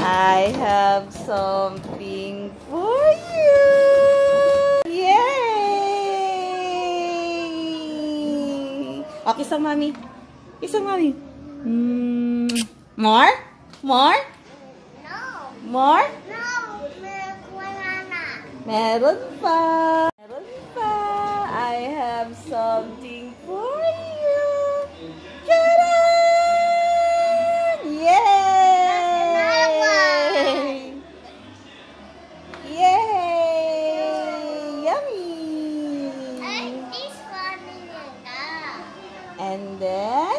I have something for you. Yay! Oh, kiss ang mami. Kiss ang mami. More? More? No. More? No. Wala na. Meron pa. Meron pa. I have something for you. Tcharam! Yay! Yay! Yummy! And this one is And then,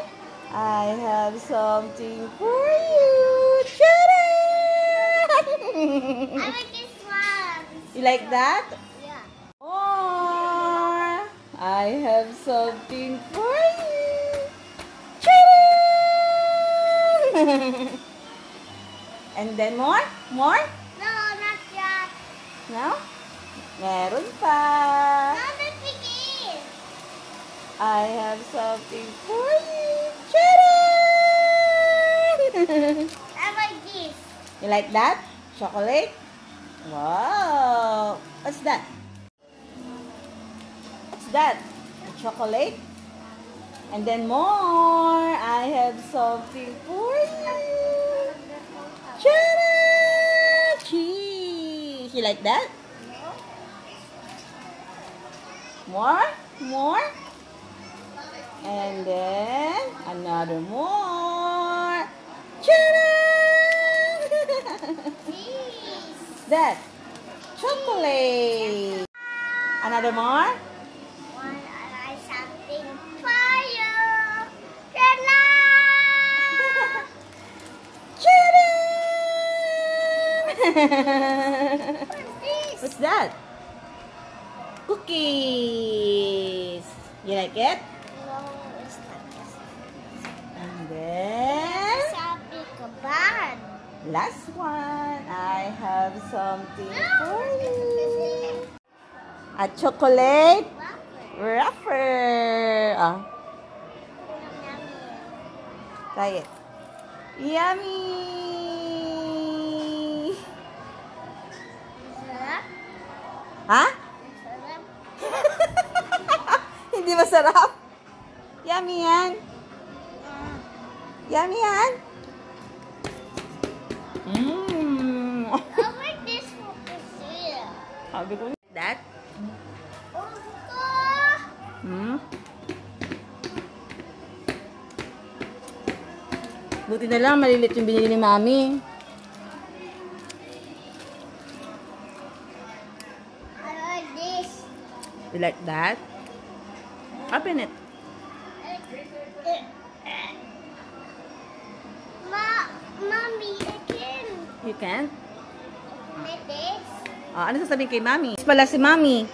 I have something for you. Tcharam! I like this one. You like that? Yeah. More! I have something for you. Tcharam! And then more? More? No, not that. No? Meron pa. No, not begin. I have something for you. Tcharam! I like this. You like that? Chocolate? Wow! What's that? What's that? A chocolate? And then more. I have something for you. Tcharam! Cheese. You like that? More? More? And then another more. Tcharam! Cheese. That chocolate. Another more. One, I like something for you. Hello. Tcharam! What's this? What's that? Cookies. You like it? No, it's not just. And then Something kaban. last one. I have something for you. A chocolate wrapper. Ah, try it. Yummy! Ha? Hindi masarap? Yummy yan. Yummy yan. Mmm. I like this one. Sabi ko that. Hmm? Buti na lang, malilit yung binili ni Mami. I like this. You like that? Open it. Mommy, again. You can? Like this. Ano sasabihin kay Mami? Pala si Mami.